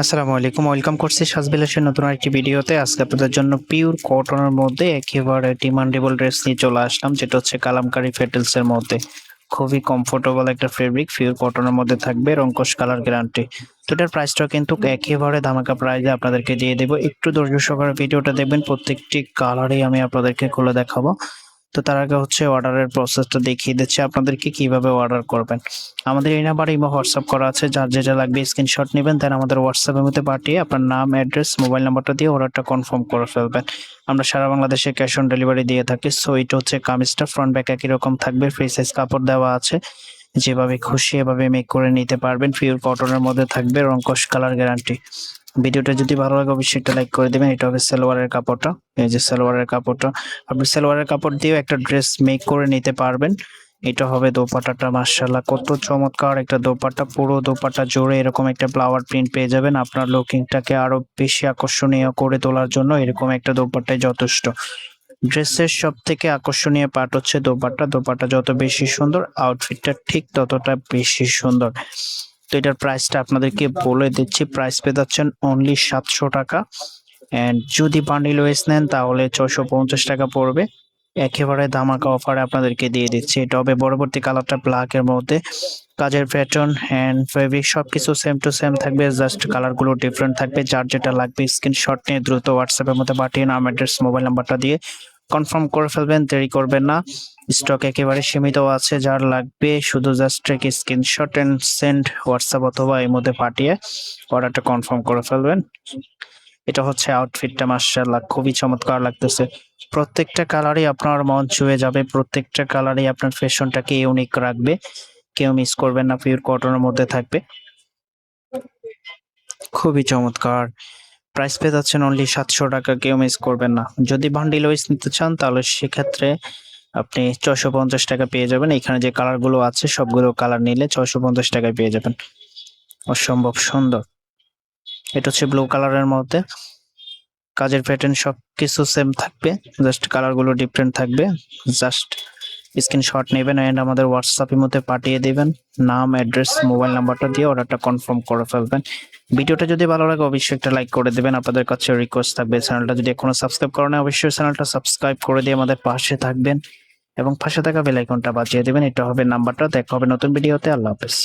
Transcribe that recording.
আসসালামু আলাইকুম, ওয়েলকাম করছি সাজবিলাসের নতুন একটি ভিডিওতে। আজকে আপনাদের জন্য পিওর কটনের মধ্যে একেবারে ডিমান্ডেবল ড্রেস নিয়ে চলে আসলাম, যেটা হচ্ছে কালামকারী ফেটেলস এর মধ্যে। খুবই কমফোর্টেবল একটা ফেব্রিক, পিওর কটনের মধ্যে থাকবে, রংকশ কালার গ্যারান্টি। তো এটার প্রাইসটা কিন্তু একেবারে ধামাকা প্রাইসে আপনাদেরকে দিয়ে দেবো। একটু ধৈর্য সহকারে ভিডিওটা দেখবেন, প্রত্যেকটি কালারই আমি আপনাদেরকে খুলে দেখাবো। তো তার আগে হচ্ছে অর্ডারের প্রসেসটা দেখিয়ে দিচ্ছি আপনাদেরকে কিভাবে অর্ডার করবেন। আমাদের এই নাম্বারে ইমো হোয়াটসঅ্যাপ করা আছে, যার যেটা লাগবে স্ক্রিনশট নেবেন, দেন আমাদের হোয়াটসঅ্যাপের মধ্যে পাঠিয়ে আপনার নাম, অ্যাড্রেস, মোবাইল নাম্বারটা দিয়ে অর্ডারটা কনফার্ম করে ফেলবেন। আমরা সারা বাংলাদেশে ক্যাশ অন ডেলিভারি দিয়ে থাকি। সো এটা হচ্ছে কামিজটা, ফ্রন্ট ব্যাক একই রকম থাকবে, ফ্রি সাইজ কাপড় দেওয়া আছে, যেভাবে খুশি এভাবে মেক করে নিতে পারবেন। পিওর কটনের মধ্যে থাকবে, রংকশ কালার গ্যারান্টি। ভিডিওটা যদি ভালো লাগে অবশ্যই একটা লাইক করে দিবেন। এটা হবে সালোয়ারের কাপড়টা, এই যে সালোয়ারের কাপড়টা, আপনি সালোয়ারের কাপড় দিয়েও একটা ড্রেস মেক করে নিতে পারবেন। এটা হবে দোপাট্টাটা, মাশাআল্লাহ কত চমৎকার একটা দোপাট্টা। পুরো দোপাট্টা জুড়ে এরকম একটা ফ্লাওয়ার প্রিন্ট পেয়ে যাবেন। আপনার লুকিংটাকে আরো বেশি আকর্ষণীয় করে তোলার জন্য এরকম একটা দোপাট্টাই যথেষ্ট। ড্রেসের সব থেকে আকর্ষণীয় পার্ট হচ্ছে দোপাট্টা। দোপাট্টা যত বেশি সুন্দর, আউটফিটটা ঠিক ততটা বেশি সুন্দর। তো এটার প্রাইসটা আপনাদেরকে বলে দিচ্ছি, প্রাইস পেয়ে যাচ্ছেন অনলি 700 টাকা। এন্ড যদি বান্ডিল ওয়াইজ নেন তাহলে 650 টাকা পড়বে। একেবারে ধামাকা অফারে আপনাদেরকে দিয়ে দিচ্ছি। এটা হবে পরবর্তী কালারটা ব্ল্যাক এর মধ্যে। কাজের প্যাটার্ন হ্যান্ড ফেব্রিক সবকিছু সেম টু সেম থাকবে, জাস্ট কালার গুলো ডিফারেন্ট থাকবে। যার যেটা লাগবে স্ক্রিনশট নিয়ে দ্রুত হোয়াটসঅ্যাপের মধ্যে পাঠিয়ে নাম, অ্যাড্রেস, মোবাইল নাম্বারটা দিয়ে কনফার্ম করে ফেলবেন, দেরি করবেন না। স্টক একেবারে সীমিত আছে, যার লাগবে শুধু জাস্ট এক স্ক্রিনশট এন্ড সেন্ড হোয়াটসঅ্যাপ অথবা এর মধ্যে পাঠিয়ে অর্ডারটা কনফার্ম করে ফেলবেন। এটা হচ্ছে আউটফিটটা, মাশাআল্লাহ খুবই চমৎকার লাগতেছে। প্রত্যেকটা কালারই আপনার মন ছুঁয়ে যাবে, প্রত্যেকটা কালারই আপনার ফ্যাশনটাকে ইউনিক রাখবে। কেউ মিস করবেন না, পিওর কটনের মধ্যে থাকবে, খুবই চমৎকার। প্রাইস পেয়ে যাচ্ছেন অনলি 700 টাকা, কেউ মিস করবেন না। যদি বান্ডিল ওয়াইজ নিতে চান তাহলে সেক্ষেত্রে আপনি 650 টাকা পেয়ে যাবেন। এখানে যে কালার গুলো আছে সবগুলো কালার নিলে 650 টাকায় পেয়ে যাবেন। অসম্ভব সুন্দর। এটা হচ্ছে ব্লু কালারের মধ্যে। কাজের প্যাটার্ন সবকিছু সেম থাকবে, জাস্ট কালার গুলো ডিফারেন্ট থাকবে। জাস্ট স্ক্রিনশট নেবেন এন্ড আমাদের হোয়াটসঅ্যাপের মধ্যে পাঠিয়ে দিবেন, নাম, অ্যাড্রেস, মোবাইল নাম্বারটা দিয়ে অর্ডারটা কনফার্ম করে ফেলবেন। ভিডিওটা যদি ভালো লাগে অবশ্যই একটা লাইক করে দেবেন। আপনাদের কাছে রিকোয়েস্ট থাকবে, চ্যানেলটা যদি এখনো সাবস্ক্রাইব করেন অবশ্যই চ্যানেলটা সাবস্ক্রাইব করে দিয়ে আমাদের পাশে থাকবেন এবং পাশে থাকা বেল আইকনটা বাজিয়ে দিবেন। এটা হবে নাম্বারটা। দেখা হবে নতুন ভিডিওতে। আল্লাহ হাফেজ।